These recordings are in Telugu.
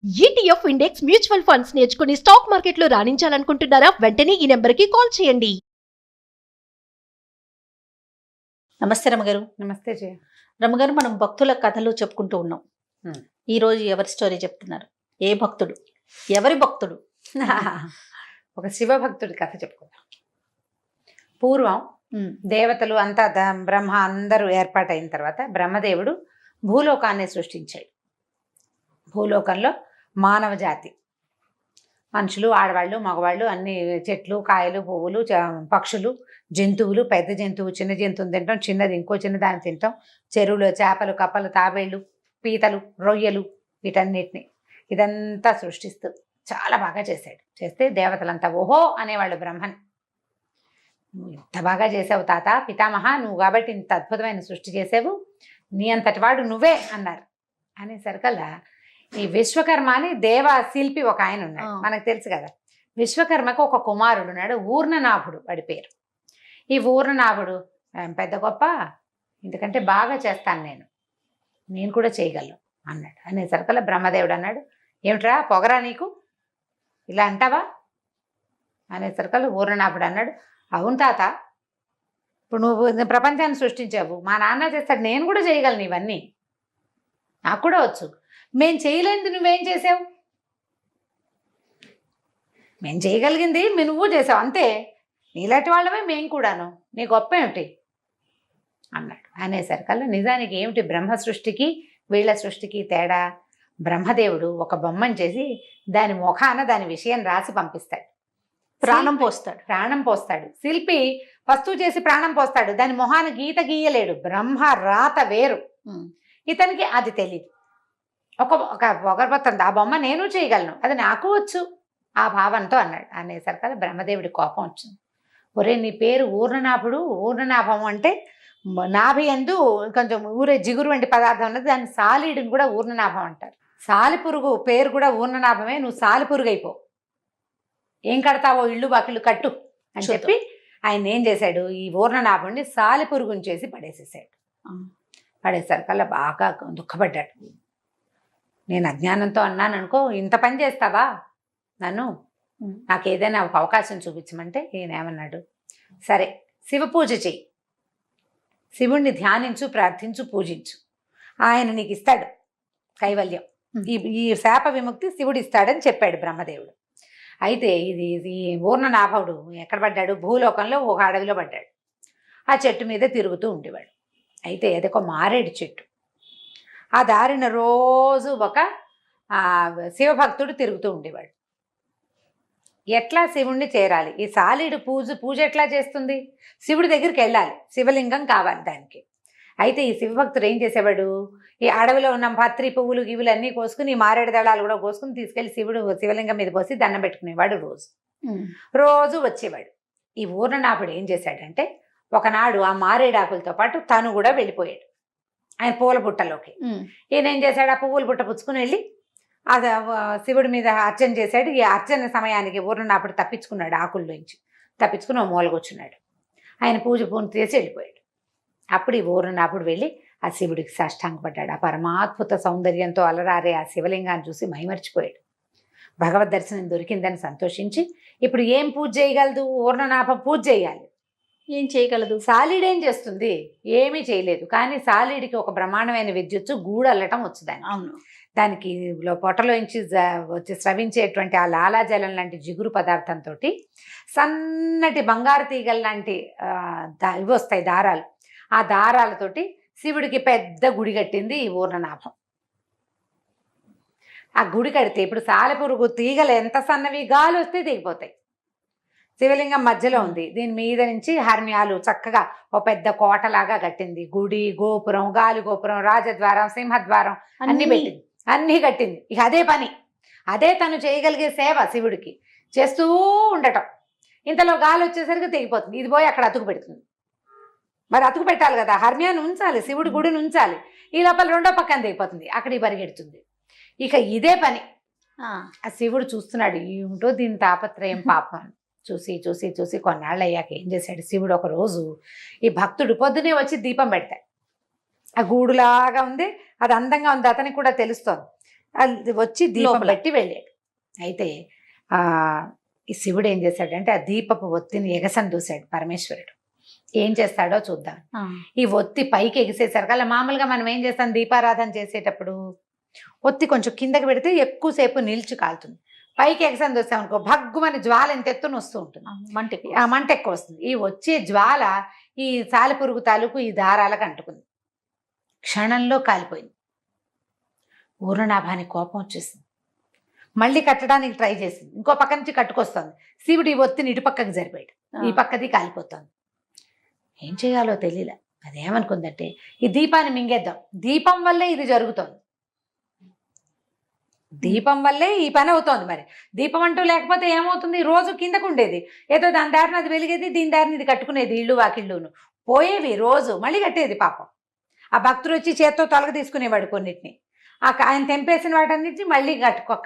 ఈటీఎఫ్ ఇండెక్స్ మ్యూచువల్ ఫండ్స్ నేర్చుకుని స్టాక్ మార్కెట్లో రాణించాలనుకుంటున్నారా? వెంటనే ఈ నెంబర్కి కాల్ చేయండి. నమస్తే రమగారు. నమస్తే జయ. రమగారు, మనం భక్తుల కథలు చెప్పుకుంటూ ఉన్నాం. ఈ రోజు ఎవరి స్టోరీ చెప్తున్నారు? ఏ భక్తుడు, ఎవరి భక్తుడు? ఒక శివభక్తుడి కథ చెప్పుకుందాం. పూర్వం దేవతలు అంతా బ్రహ్మ అందరూ ఏర్పాటైన తర్వాత బ్రహ్మదేవుడు భూలోకాన్ని సృష్టించాడు. భూలోకంలో మానవ జాతి, మనుషులు, ఆడవాళ్ళు, మగవాళ్ళు, అన్ని చెట్లు, కాయలు, పువ్వులు, పక్షులు, జంతువులు, పెద్ద జంతువు చిన్న జంతువుని తింటాం, చిన్నది ఇంకో చిన్న దాన్ని తింటాం, చెరువులు, చేపలు, కప్పలు, తాబేళ్ళు, పీతలు, రొయ్యలు, వీటన్నిటిని ఇదంతా సృష్టిస్తూ చాలా బాగా చేశాడు. చేస్తే దేవతలంతా ఓహో అనేవాళ్ళు బ్రహ్మని. నువ్వు ఇంత బాగా చేసావు తాత, పితామహ, నువ్వు కాబట్టి ఇంత అద్భుతమైన సృష్టి చేసావు, నీ అంతటి వాడు నువ్వే అన్నారు. అనేసరికల్లా ఈ విశ్వకర్మ అని దేవ శిల్పి ఒక ఆయన ఉన్నాడు, మనకు తెలుసు కదా. విశ్వకర్మకు ఒక కుమారుడు ఉన్నాడు, ఊర్ణనాభుడు వాడి పేరు. ఈ ఊర్ణనాభుడు పెద్ద గొప్ప, ఎందుకంటే బాగా చేస్తాను నేను కూడా చేయగలను అన్నాడు. అనేసరికల్లా బ్రహ్మదేవుడు అన్నాడు, ఏమిట్రా పొగరా నీకు, ఇలా అంటావా? అనేసరికల్లా ఊర్ణనాభుడు అన్నాడు, అవును తాత, ఇప్పుడు నువ్వు ప్రపంచాన్ని సృష్టించావు, మా నాన్న చేస్తాడు, నేను కూడా చేయగలను ఇవన్నీ, నాకు కూడా వచ్చు. మేం చేయలేనిది నువ్వేం చేసావు? మేము చేయగలిగింది నువ్వు చేసావు, అంతే, నీలాంటి వాళ్ళమే మేము కూడాను, నీ గొప్ప ఏమిటి అన్నాడు. అనేసరికల్లా నిజానికి ఏమిటి బ్రహ్మ సృష్టికి వీళ్ళ సృష్టికి తేడా? బ్రహ్మదేవుడు ఒక బొమ్మను చేసి దాని ముఖాన దాని విషయం రాసి పంపిస్తాడు, ప్రాణం పోస్తాడు. శిల్పి వస్తువు చేసి ప్రాణం పోస్తాడు, దాని మొహాన గీత గీయలేడు. బ్రహ్మ రాత వేరు, ఇతనికి అది తెలియదు. ఒక పొగరబోతుంది, ఆ బొమ్మ నేను చేయగలను, అది నాకు వచ్చు, ఆ భావంతో అన్నాడు. అనేసరికల్లా బ్రహ్మదేవుడి కోపం వచ్చింది. ఒరే, నీ పేరు ఊర్ణనాభుడు, ఊర్ణనాభం అంటే నాభి ఎందు కొంచెం ఊరే జిగురు వంటి పదార్థం ఉన్నది, దాన్ని సాలీడుని కూడా ఊర్ణనాభం అంటారు. సాలిపురుగు పేరు కూడా ఊర్ణనాభమే, నువ్వు సాలిపురుగు అయిపో, ఏం కడతావో ఇళ్ళు బాకిళ్ళు కట్టు అని చెప్పి ఆయన ఏం చేశాడు, ఈ ఊర్ణనాభుడిని సాలిపురుగుని చేసి పడేసేసాడు. పడేసరికల్లా బాగా దుఃఖపడ్డాడు. నేను అజ్ఞానంతో అన్నాను అనుకో, ఇంత పని చేస్తావా నన్ను, నాకు ఏదైనా ఒక అవకాశం చూపించమంటే ఈయన ఏమన్నాడు, సరే శివ పూజ చెయ్యి, శివుణ్ణి ధ్యానించు, ప్రార్థించు, పూజించు, ఆయన నీకు ఇస్తాడు కైవల్యం, ఈ శాప విముక్తి శివుడు ఇస్తాడని చెప్పాడు బ్రహ్మదేవుడు. అయితే ఈ ఊర్ణనాభుడు ఎక్కడ పడ్డాడు? భూలోకంలో ఒక అడవిలో పడ్డాడు. ఆ చెట్టు మీద తిరుగుతూ ఉండేవాడు. అయితే అదొక మారేడు చెట్టు. ఆ దారిన రోజు ఒక శివభక్తుడు తిరుగుతూ ఉండేవాడు. ఎట్లా శివుణ్ణి చేరాలి, ఈ సాలీడు పూజ ఎట్లా చేస్తుంది? శివుడి దగ్గరికి వెళ్ళాలి, శివలింగం కావాలి దానికి. అయితే ఈ శివభక్తుడు ఏం చేసేవాడు, ఈ అడవిలో ఉన్న పత్రి పువ్వులు గివులు అన్నీ కోసుకుని, ఈ మారేడు దళాలు కూడా కోసుకుని తీసుకెళ్లి శివలింగం మీద పోసి దండం పెట్టుకునేవాడు. రోజు వచ్చేవాడు. ఈ ఊర్ణనాభుడు ఏం చేశాడంటే, ఒకనాడు ఆ మారేడాకులతో పాటు తను కూడా వెళ్ళిపోయాడు ఆయన పూల బుట్టలోకి. ఈయన ఏం చేశాడు, ఆ పువ్వుల బుట్ట పుచ్చుకుని వెళ్ళి అది శివుడి మీద అర్చన చేశాడు. ఈ అర్చన సమయానికి ఊర్ణనాభుడు తప్పించుకున్నాడు, ఆకుల్లోంచి తప్పించుకుని ఓ మూలకొచ్చున్నాడు. ఆయన పూజ పూర్తి చేసి వెళ్ళిపోయాడు. అప్పుడు ఈ ఊర్ణనాభుడు వెళ్ళి ఆ శివుడికి సాష్టాంగపడ్డాడు. ఆ పరమాద్భుత సౌందర్యంతో అలరారే ఆ శివలింగాన్ని చూసి మైమర్చిపోయాడు. భగవద్ దర్శనం దొరికిందని సంతోషించి, ఇప్పుడు ఏం పూజ చేయగలదు? ఊర్ణనాభం పూజ చేయాలి. ఏం చేయగలదు? సాలీడు ఏం చేస్తుంది? ఏమీ చేయలేదు. కానీ సాలీడికి ఒక బ్రహ్మాండమైన విద్యుత్తు గూడల్లటం వచ్చుదాన్ని. అవును, దానికి పొట్టలోంచి వచ్చి స్రవించేటువంటి ఆ లాలాజలం లాంటి జిగురు పదార్థంతో సన్నటి బంగారు తీగల లాంటి ఇవి వస్తాయి దారాలు. ఆ దారాలతోటి శివుడికి పెద్ద గుడి కట్టింది ఈ ఊర్ణనాభం. ఆ గుడి కడితే ఇప్పుడు సాలెపురుగు తీగలు ఎంత సన్నవి, గాలి వస్తే దిగిపోతాయి. శివలింగం మధ్యలో ఉంది, దీని మీద నుంచి హర్మ్యాలు చక్కగా ఓ పెద్ద కోటలాగా కట్టింది. గుడి, గోపురం, గాలి గోపురం, రాజద్వారం, సింహద్వారం అన్ని పెట్టింది, అన్నీ కట్టింది. ఇక అదే పని, అదే తను చేయగలిగే సేవ శివుడికి చేస్తూ ఉండటం. ఇంతలో గాలి వచ్చేసరికి తెగిపోతుంది, ఇది పోయి అక్కడ అతుకు పెడుతుంది. మరి అతుకు పెట్టాలి కదా, హర్మ్యాన్ని ఉంచాలి, శివుడి గుడిని ఉంచాలి. ఈ లోపల రెండో పక్కన తెగిపోతుంది, అక్కడికి పరిగెడుతుంది. ఇక ఇదే పని. ఆ శివుడు చూస్తున్నాడు, ఏమిటో దీని తాపత్రయం పాపం. చూసి చూసి చూసి కొన్నాళ్ళు అయ్యాక ఏం చేశాడు శివుడు, ఒక రోజు ఈ భక్తుడు పొద్దునే వచ్చి దీపం పెడతాడు. ఆ గూడులాగా ఉంది, అది అందంగా ఉంది, అతనికి కూడా తెలుస్తోంది. అది వచ్చి దీపం లోపల. పెట్టి వెళ్ళాడు. అయితే ఆ ఈ శివుడు ఏం చేశాడంటే ఆ దీపపు ఒత్తిని ఎగసని దూశాడు పరమేశ్వరుడు. ఏం చేస్తాడో చూద్దాం. ఈ ఒత్తి పైకి ఎగిసేసరికల్లా మామూలుగా మనం ఏం చేస్తాం దీపారాధన చేసేటప్పుడు ఒత్తి కొంచెం కిందకి పెడితే ఎక్కువసేపు నిలిచి కాలుతుంది. పైకి ఎగసని దూసాం అనుకో భగ్గుమని జ్వాల ఎంత ఎత్తున వస్తూ ఉంటుంది, ఆ మంట ఎక్కువ వస్తుంది. ఈ వచ్చే జ్వాల ఈ సాలెపురుగు తాలూకు ఈ దారాలకు అంటుకుంది. క్షణంలో కాలిపోయింది. పూర్ణనాభానికి కోపం వచ్చేసింది. మళ్ళీ కట్టడానికి ట్రై చేసింది. ఇంకో పక్క నుంచి కట్టుకొస్తుంది. శివుడు ఈ ఒత్తిని ఇటు పక్కకి జరిపాడు. ఈ పక్కది కాలిపోతుంది. ఏం చేయాలో తెలియలే. అదేమనుకుందంటే ఈ దీపాన్ని మింగేద్దాం, దీపం వల్లే ఇది జరుగుతోంది, దీపం వల్లే ఈ పని అవుతోంది. మరి దీపం అంటూ లేకపోతే ఏమవుతుంది, రోజు కిందకు ఉండేది, ఏదో దాని దారిని అది వెలిగేది, దీని దారిని ఇది కట్టుకునేది, ఇళ్ళు వాకిళ్ళును పోయేవి, రోజు మళ్ళీ కట్టేది. పాపం ఆ భక్తుడు వచ్చి చేత్తో తొలగ తీసుకునేవాడు కొన్నిటిని, ఆయన తెంపేసిన వాటన్నిటిని మళ్ళీ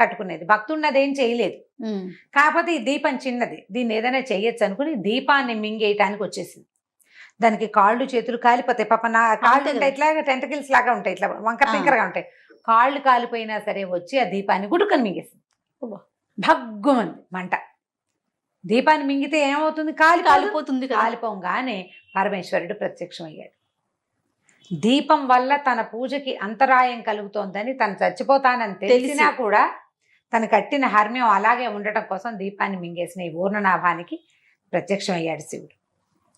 కట్టుకునేది. భక్తుడిని అదేం చేయలేదు. కాకపోతే ఈ దీపం చిన్నది, దీన్ని ఏదైనా చెయ్యొచ్చు అనుకుని దీపాన్ని మింగేయటానికి వచ్చేసింది. దానికి కాళ్ళు చేతులు కాలిపోతాయి. పాప నా కాళ్ళు ఉంటాయి ఇట్లా టెంటకిల్స్ లాగా ఉంటాయి, ఇట్లా వంకర టింకరగా ఉంటాయి. కాళ్ళు కాలిపోయినా సరే వచ్చి ఆ దీపాన్ని గుడుకని మింగేసింది. భగ్గుమంది మంట. దీపాన్ని మింగితే ఏమవుతుంది, కాలిపోతుంది. కాలిపోగానే పరమేశ్వరుడు ప్రత్యక్షమయ్యాడు. దీపం వల్ల తన పూజకి అంతరాయం కలుగుతోందని, తను చచ్చిపోతానని తెలిసినా కూడా తను కట్టిన హర్మ్యం అలాగే ఉండటం కోసం దీపాన్ని మింగేసిన ఈ పూర్ణనాభానికి ప్రత్యక్షమయ్యాడు శివుడు.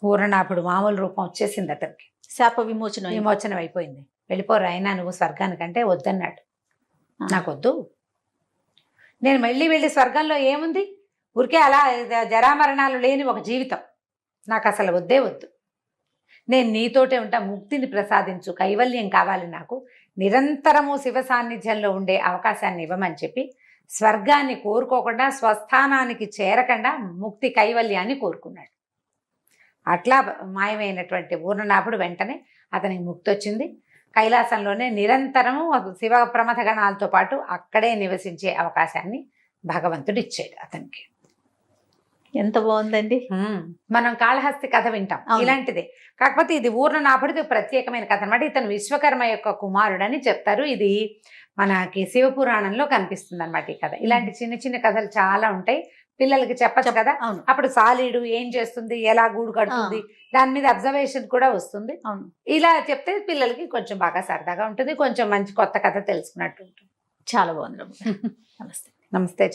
పూర్ణనాభుడు మామూలు రూపం వచ్చేసింది అతనికి. శాప విమోచనం అయిపోయింది. వెళ్ళిపోరు అయినా నువ్వు స్వర్గానికంటే వద్దన్నాడు. నాకొద్దు, నేను మళ్ళీ వెళ్ళి స్వర్గంలో ఏముంది, ఊరికే అలా జరామరణాలు లేని ఒక జీవితం, నాకు అసలు వద్దే వద్దు, నేను నీతోటే ఉంటా, ముక్తిని ప్రసాదించు, కైవల్యం కావాలి నాకు, నిరంతరము శివ సాన్నిధ్యంలో ఉండే అవకాశాన్ని ఇవ్వమని చెప్పి స్వర్గాన్ని కోరుకోకుండా, స్వస్థానానికి చేరకుండా ముక్తి కైవల్యాన్ని కోరుకున్నాడు. అట్లా మాయమైనటువంటి పూర్ణనాభుడు వెంటనే అతనికి ముక్తి వచ్చింది. కైలాసంలోనే నిరంతరము శివ ప్రమథ గణాలతో పాటు అక్కడే నివసించే అవకాశాన్ని భగవంతుడు ఇచ్చాడు అతనికి. ఎంత బాగుందండి. మనం కాళహస్తి కథ వింటాం, ఇలాంటిదే. కాకపోతే ఇది పూర్ణనాభుడికి ప్రత్యేకమైన కథ అనమాట. ఇతను విశ్వకర్మ యొక్క కుమారుడని చెప్తారు. ఇది మనకి శివపురాణంలో కనిపిస్తుంది అనమాట ఈ కథ. ఇలాంటి చిన్న చిన్న కథలు చాలా ఉంటాయి, పిల్లలకి చెప్పచ్చు కదా. అప్పుడు సాలీడు ఏం చేస్తుంది, ఎలా గూడు కడుతుంది, దాని మీద అబ్జర్వేషన్ కూడా వస్తుంది. ఇలా చెప్తే పిల్లలకి కొంచెం బాగా సరదాగా ఉంటుంది, కొంచెం మంచి కొత్త కథ తెలుసుకున్నట్టు ఉంటుంది. చాలా బాగుంది. నమస్తే. నమస్తే.